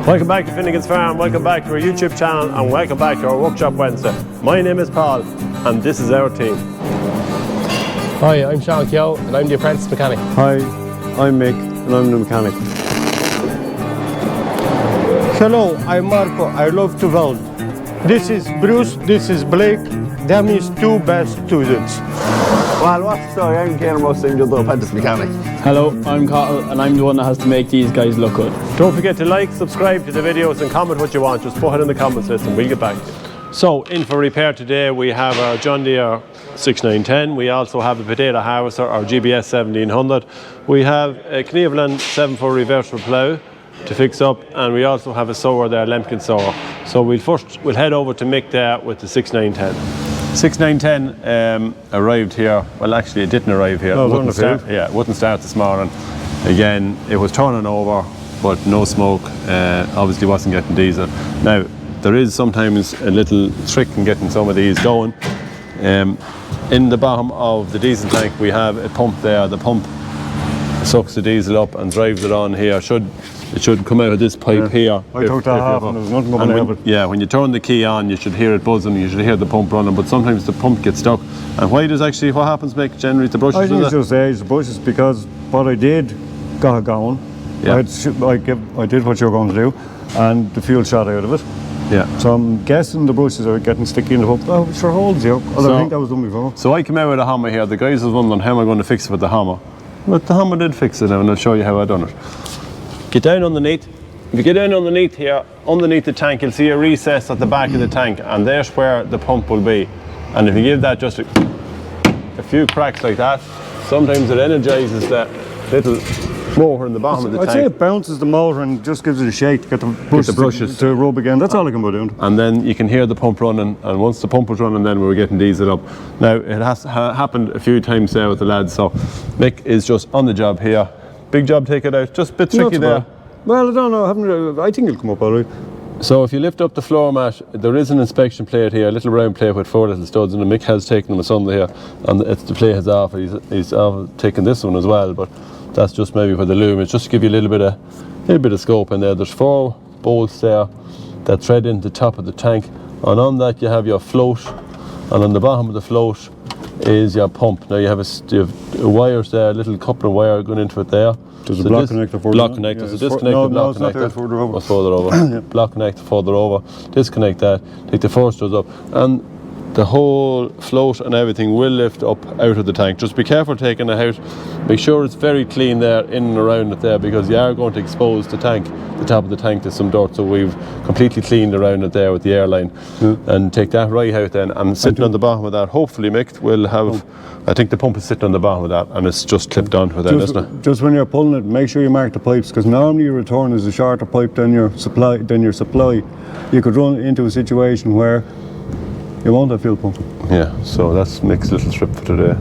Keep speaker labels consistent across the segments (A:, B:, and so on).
A: Welcome back to Finnegan's Farm, welcome back to our YouTube channel, and welcome back to our Workshop Wednesday. My name is Paul, and this is our team.
B: Hi, I'm Sean Keogh, and I'm the apprentice mechanic.
C: Hi, I'm Mick, and I'm the mechanic.
D: Hello, I'm Marco, I love to weld. This is Bruce, this is Blake, them is two best students.
E: Well, what's the story? I'm Kieran Russell, the apprentice mechanic.
F: Hello, I'm Carl, and I'm the one that has to make these guys look good.
A: Don't forget to like, subscribe to the videos, and comment what you want. Just put it in the comments list and we'll get back to you. So, in for repair today, we have our John Deere 6910. We also have a potato harvester, our GBS 1700. We have a Cleveland 7-4 reversible plough to fix up, and we also have a sower there, Lemken Sower. So we'll head over to Mick there with the 6910. 6910 arrived here. Well, actually, it didn't arrive here.
C: No, it
A: wouldn't start this morning. Again, it was turning over, but no smoke. Obviously, wasn't getting diesel. Now, there is sometimes a little trick in getting some of these going. In the bottom of the diesel tank, we have a pump there. The pump sucks the diesel up and drives it on here. It should come out of this pipe here.
C: I took that half and there was nothing going out of it.
A: Yeah, when you turn the key on, you should hear it buzzing, you should hear the pump running, but sometimes the pump gets stuck. And why does actually, what happens, Mick, generally the brushes?
C: I think it's just age the brushes, because what I did got it going.
A: Yeah.
C: I did what you were going to do, and the fuel shot out of it.
A: Yeah.
C: So I'm guessing the brushes are getting sticky in the pump. Oh, it sure holds you. I think that was done before.
A: So I came out with a hammer here. The guys was wondering how am I going to fix it with the hammer. But the hammer did fix it now, and I'll show you how I done it. Get down underneath. If you get down underneath here, underneath the tank, you'll see a recess at the back of the tank, and there's where the pump will be. And if you give that just a few cracks like that, sometimes it energizes that little motor in the bottom of the tank.
C: I'd say it bounces the motor and just gives it a shake to get the brushes to rub again. That's all I can put down.
A: And then you can hear the pump running, and once the pump was running, then we were getting diesel up. Now, it has happened a few times there with the lads, so Mick is just on the job here. Big job, take it out. Just a bit tricky there.
C: Well, I don't know. I think it'll come up all right.
A: So if you lift up the floor mat, there is an inspection plate here, a little round plate with 4 little studs, and Mick has taken them a Sunday here, and the plate is off. He's taken this one as well, but that's just maybe for the loom. It's just to give you a little bit of scope in there. There's 4 bolts there that thread into the top of the tank, and on that you have your float, and on the bottom of the float is your pump. Now you have wires there, a little couple of wire going into it there.
C: There's a block connector for
A: block connector. So disconnect the block connector.
C: Further over.
A: Further over. Yeah. Block connector further over. Disconnect that. Take the 4 studs up, and the whole float and everything will lift up out of the tank. Just be careful taking it out. Make sure it's very clean there, in and around it there, because you are going to expose the tank, the top of the tank, to some dirt. So we've completely cleaned around it there with the airline. And take that right out then, and sitting on the bottom of that, hopefully, Mick, will have, I think the pump is sitting on the bottom of that, and it's just clipped onto it then, isn't it?
C: Just when you're pulling it, make sure you mark the pipes, because normally your return is a shorter pipe than your supply. You could run into a situation where you won't have fuel pump.
A: Yeah, so that's Mick's little trip for today.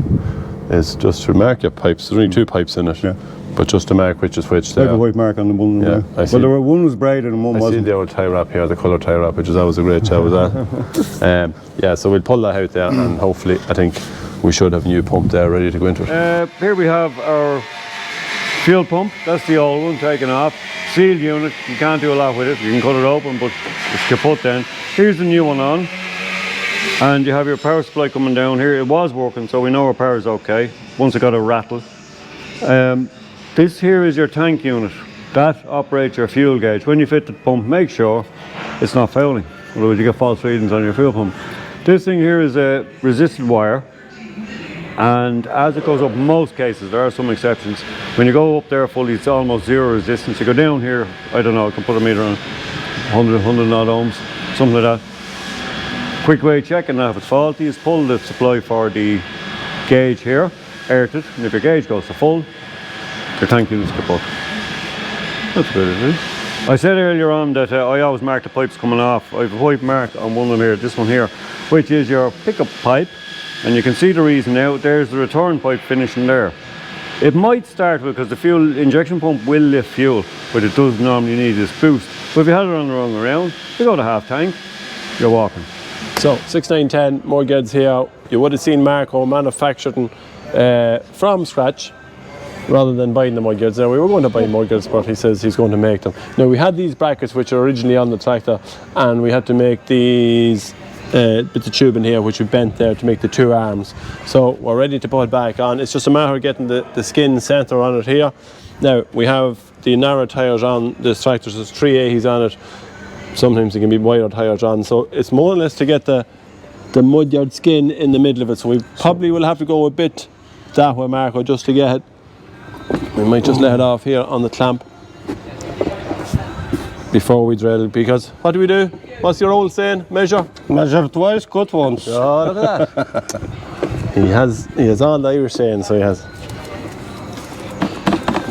A: Is just to mark your pipes. There's only 2 pipes in it, but just to mark which is which there.
C: I have a white mark on the one.
A: Yeah,
C: well, one was braided and one wasn't.
A: I see the old tie wrap here, the colour tie wrap, which is always a great job with that. Yeah, so we'll pull that out there, and hopefully, I think we should have a new pump there ready to go into it.
C: Here we have our fuel pump. That's the old one taken off. Sealed unit. You can't do a lot with it. You can cut it open, but it's kaput then. Here's the new one on. And you have your power supply coming down here. It was working, so we know our power is okay once it got a rattle. This here is your tank unit. That operates your fuel gauge. When you fit the pump, make sure it's not fouling, otherwise you get false readings on your fuel pump. This thing here is a resisted wire, and as it goes up, in most cases, there are some exceptions, when you go up there fully, it's almost 0 resistance. You go down here, I don't know, I can put a meter on 100 odd ohms, something like that. Quick way of checking that if it's faulty is pull the supply for the gauge here, earth it, and if your gauge goes to full, your tank unit's kaput. That's about it. I said earlier on that I always mark the pipes coming off. I have a white mark on one of them here, this one here, which is your pickup pipe, and you can see the reason now. There's the return pipe finishing there. It might start with, because the fuel injection pump will lift fuel, but it does normally need this boost. But if you had it on the wrong around, you go to half tank, you're walking.
A: So 6910, more GEDs here. You would have seen Marco manufacturing from scratch, rather than buying the mudguards. Now we were going to buy mudguards, but he says he's going to make them. Now we had these brackets which are originally on the tractor, and we had to make these bits of tube in here which we bent there to make the 2 arms. So we're ready to put it back on. It's just a matter of getting the skin centre on it here. Now we have the narrow tyres on this tractor, so there's 380s on it. Sometimes it can be wider tyres on, so it's more or less to get the mudguard skin in the middle of it. So we probably will have to go a bit that way, Marco, just to get it. We might just let it off here on the clamp before we drill, because what do we do? What's your old saying? Measure?
D: Measure twice, cut once.
A: Oh, look at that. he has all the Irish saying, so he has.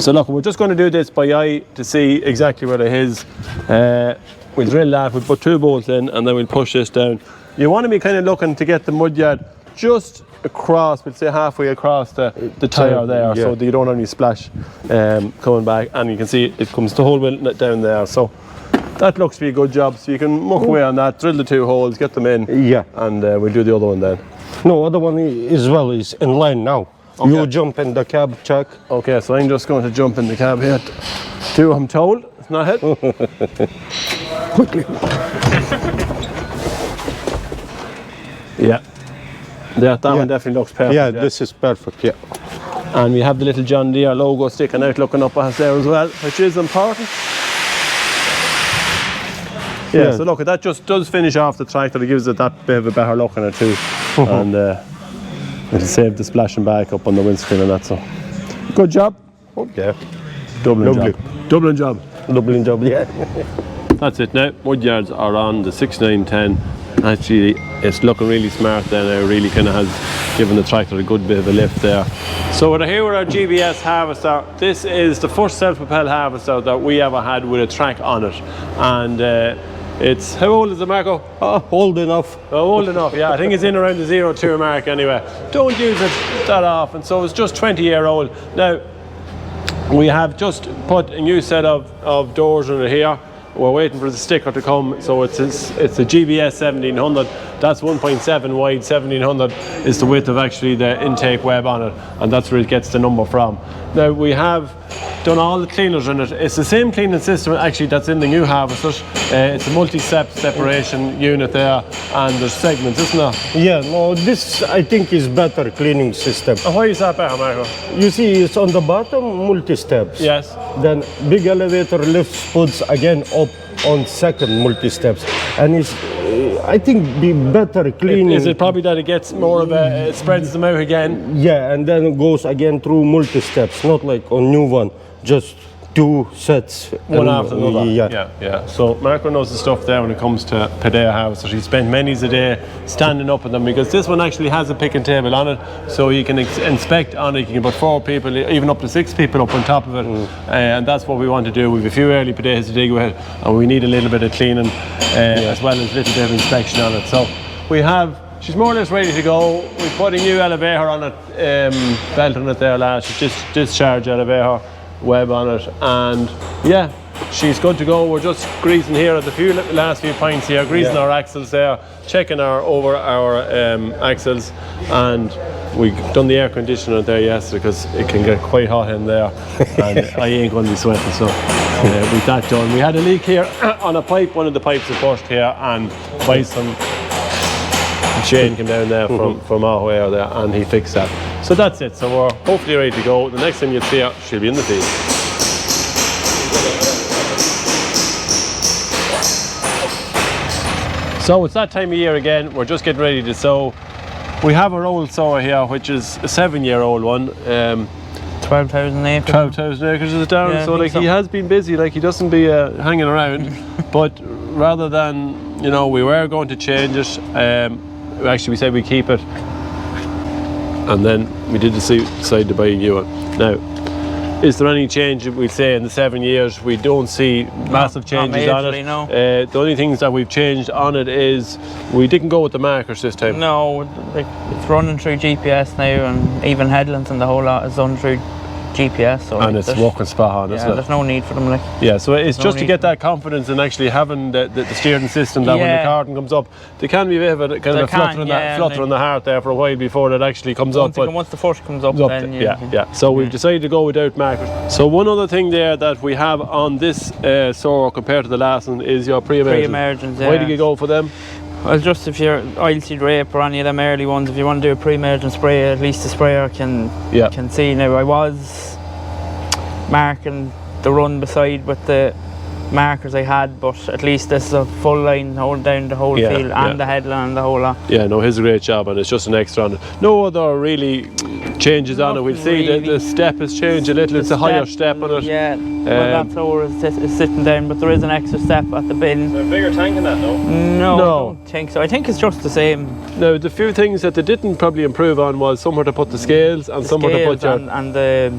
A: So look, we're just going to do this by eye to see exactly where it is. We'll drill that, we'll put 2 bolts in, and then we'll push this down. You want to be kind of looking to get the mudguard just across, we'll say halfway across the tyre there, so that you don't have any splash coming back, and you can see it comes the whole way down there. So that looks to be a good job, so you can muck away on that, drill the 2 holes, get them in, and we'll do the other one then.
D: No, other one as well is in line now. Okay. You jump in the cab, check.
A: Okay, so I'm just going to jump in the cab here. Do I'm told, it's not it.
D: Quickly.
A: Yeah, that one definitely looks perfect.
D: Yeah, this is perfect, yeah.
A: And we have the little John Deere logo sticking out looking up at us there as well, which is important. Yeah, so look, that just does finish off the tractor. It gives it that bit of a better look in it too. And it'll save the splashing back up on the windscreen and that, so. Good job.
D: Okay.
A: Dublin job. Dublin job.
D: Dublin job, yeah.
A: That's it now. Mudguards are on the 6910. Actually, it's looking really smart there now. Really kind of has given the tractor a good bit of a lift there. So we're here with our GBS harvester. This is the first self-propelled harvester that we ever had with a track on it. And it's, how old is it, Marco?
D: Old enough.
A: Oh, old enough, yeah. I think it's in around the 0.2 mark anyway. Don't use it that often, so it's just 20-year-old. Now, we have just put a new set of doors in it here. We're waiting for the sticker to come, so it's a GBS 1700. That's 1.7 wide, 1700 is the width of actually the intake web on it, and that's where it gets the number from. Now we have done all the cleaners in it. It's the same cleaning system actually that's in the new harvesters. It's a multi-step separation unit there, and there's segments, isn't there?
D: Yeah, no, this I think is better cleaning system.
A: And why is that better, Marco?
D: You see, it's on the bottom, multi-steps.
A: Yes.
D: Then big elevator lifts puts again up on second multi-steps, and it's I think be better cleaning.
A: Is it probably that it gets more of a, it spreads them out again?
D: Yeah, and then it goes again through multi-steps, not like on new one, just 2 sets.
A: One after another.
D: Yeah.
A: So Marco knows the stuff there when it comes to Padea harvesters. He spent many a day standing up with them, because this one actually has a picking table on it, so you can inspect on it. You can put 4 people, even up to 6 people up on top of it, and that's what we want to do. We have a few early Padeas to dig with, and we need a little bit of cleaning as well as a little bit of inspection on it. So we have. She's more or less ready to go. We put a new elevator on it, belt on it there last, discharge elevator web on it, and yeah, she's good to go. We're just greasing here at the last few points here, greasing our axles there, checking over our axles, and we've done the air conditioner there yesterday because it can get quite hot in there, and I ain't going to be sweating, so with that done. We had a leak here on a pipe. One of the pipes had burst here, and Bison Shane came down there from our way there, and he fixed that. So that's it. So we're hopefully ready to go. The next time you see her, she'll be in the field. So it's that time of year again. We're just getting ready to sow. We have our old sower here, which is a 7-year-old one.
F: 12,000 acres.
A: 12,000 acres is down.
F: Yeah,
A: so like he has been busy. Like he doesn't be hanging around. But rather than, you know, we were going to change it. Actually, we said we keep it, and then we did decide to buy a new one. Now, is there any change, we'd say, in the 7 years? We don't see massive changes on it.
F: No.
A: The only things that we've changed on it is we didn't go with the markers this time.
F: No, it's running through GPS now, and even headlands and the whole lot is done through
G: GPS, so
A: and it's working spot on, isn't it?
G: there's no need for them, like.
A: Yeah, so it's
G: no
A: just to
G: need.
A: get that confidence in actually having the steering system that when the
G: Yeah.
A: carton comes up, they can be a bit of a kind of a flutter in the heart there for a while before it actually comes up. But
G: Once the first comes up, then
A: yeah. So we've decided to go without markers. So one other thing there that we have on this sower compared to the last one is your pre-emergence.
G: Pre-emergence,
A: Why did you go for them?
G: Well, just if you're oilseed rape or any of them early ones, if you want to do a pre-emergent spray, at least the sprayer can see. Now, I was marking the run beside with the markers I had, but at least this is a full line holding down the whole field and the headland and the whole lot.
A: Yeah, no, he's a great job, and it's just an extra on it. No other really changes on it. We'll see the step has changed a little. It's a higher step on it.
G: Yeah, well, that sower is sitting down, but there is an extra step at the bin.
C: A bigger tank in that, no?
G: No, I don't think so. I think it's just the same.
A: Now, the few things that they didn't probably improve on was somewhere to put the scales and somewhere to put your
G: and the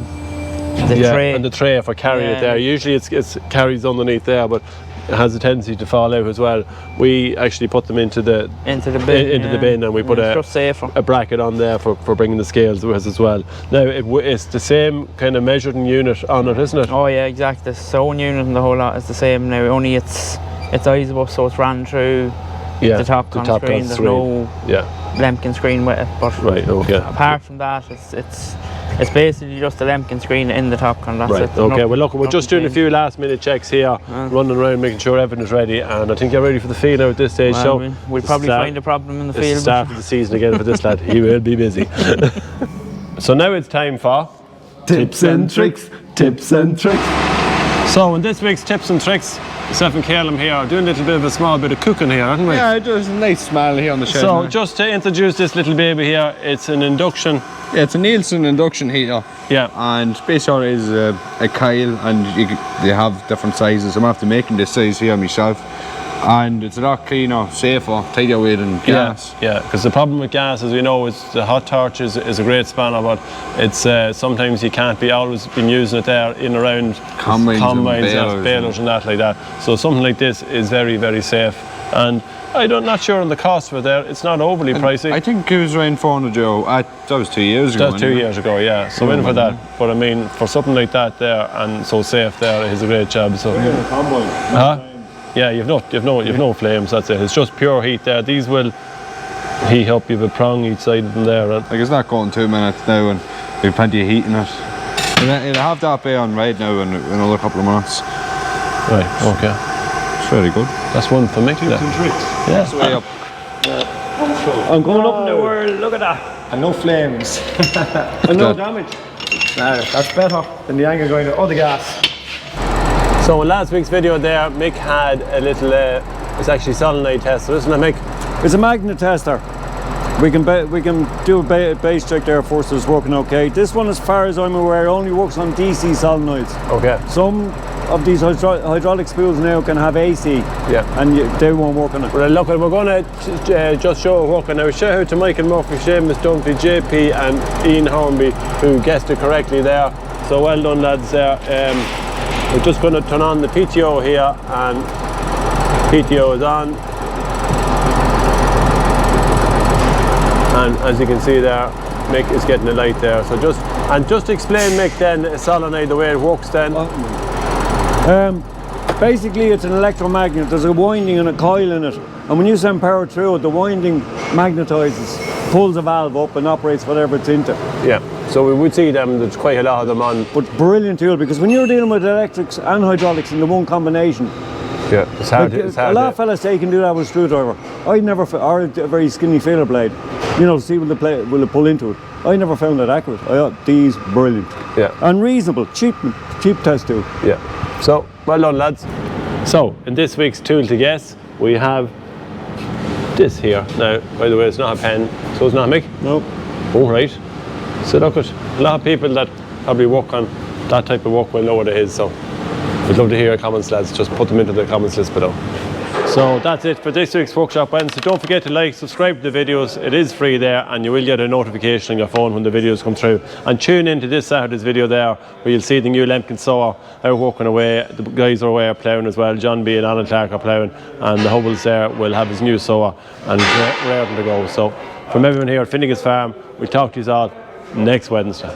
G: tray.
A: And the tray for carrying it there. Usually it's carries underneath there, but it has a tendency to fall out as well. We actually put them into the bin, and we put a bracket on there for bringing the scales with us as well. Now it's the same kind of measuring unit on it, isn't it?
G: Oh yeah, exactly. The sewing unit and the whole lot is the same now. Only it's eyes-up, so it's ran through the top screen. There's no Lemken screen with it. But
A: right, okay.
G: Apart from that, it's basically just a Lemken screen in the top con. That's it.
A: Okay. Well, look, we're just doing a few last-minute checks here, running around, making sure everything's ready, and I think you're ready for the field now at this stage.
G: Well,
A: so
G: we'll probably find a problem in the field.
A: It's the start of the season again for this lad. He will be busy. So now it's time for
E: Tips and tricks. Tips and tricks.
A: So in this week's tips and tricks, myself and Caleb here are doing a little bit of a small bit of cooking here, aren't we?
E: Yeah, there's a nice smell here on the shed.
A: So just to introduce this little baby here, it's an induction.
E: Yeah, it's a Nielsen induction heater.
A: Yeah.
E: And basically it is a coil, and they have different sizes. I'm after making this size here myself. And it's a lot cleaner, safer, tidier way than gas.
A: Yeah, because the problem with gas, as we know, is the hot torch is a great spanner, but it's sometimes you can't be always been using it there in around combines and balers and that like that. So something like this is very, very safe. And I'm not sure on the cost of it there. It's not overly pricey.
E: I think it was around €400. That was 2 years ago.
A: That's 2 years ago, yeah. So in for that. But I mean, for something like that there and so safe there, it's a great job. So. Yeah, you've no flames. That's it. It's just pure heat there. These will heat up. You've a prong each side of them there.
E: Like it's not going 2 minutes now, and we've plenty of heat in it. It'll have that bay on right now in another couple of minutes.
A: Right. Okay.
E: It's very good.
A: That's one for me.
C: Tips and tricks.
A: Yeah.
E: That's the way up.
C: I'm going up in the world. Look at that.
D: And no flames.
C: And no damage.
D: No, that's better than the anger going to the gas.
A: So in last week's video there, Mick had a little, it's actually solenoid tester, isn't it, Mick?
C: It's a magnet tester. We can do a base check there first. It's working okay. This one, as far as I'm aware, only works on DC solenoids.
A: Okay.
C: Some of these hydraulic spools now can have AC.
A: Yeah.
C: And they won't work on it.
A: Well, look, we're going to just show it working now. Shout out to Michael Murphy, Seamus Dunphy, JP and Ian Hornby, who guessed it correctly there. So well done, lads there. We're just going to turn on the PTO here, and PTO is on. And as you can see there, Mick is getting the light there. So just explain, Mick, then a solenoid, the way it works then.
C: Basically it's an electromagnet. There's a winding and a coil in it, and when you send power through it, the winding magnetizes, pulls a valve up and operates whatever it's into.
A: Yeah, so we would see them, there's quite a lot of them on.
C: But brilliant tool, because when you're dealing with electrics and hydraulics in the one combination,
A: yeah, it's hard.
C: Like, a lot of fellas say you can do that with a screwdriver. I never, or a very skinny feeler blade, you know, to see will it pull into it. I never found that accurate. I thought these brilliant.
A: Yeah.
C: And reasonable, cheap test tool.
A: Yeah. So well done, lads. So in this week's tool to guess, we have this here. Now, by the way, it's not a pen, so it's not a Mick.
C: No.
A: Oh, right. So look at a lot of people that probably work on that type of work will know what it is. So we'd love to hear your comments, lads. Just put them into the comments list below. So that's it for this week's Workshop Wednesday. Don't forget to like, subscribe to the videos. It is free there, and you will get a notification on your phone when the videos come through. And tune into this Saturday's video there, where you'll see the new Lemken Sower out working away. The guys are away ploughing as well. John B and Alan Clark are ploughing, and the Hubbles there will have his new sower, and raring to go. So from everyone here at Finnegan's Farm, we'll talk to you all next Wednesday.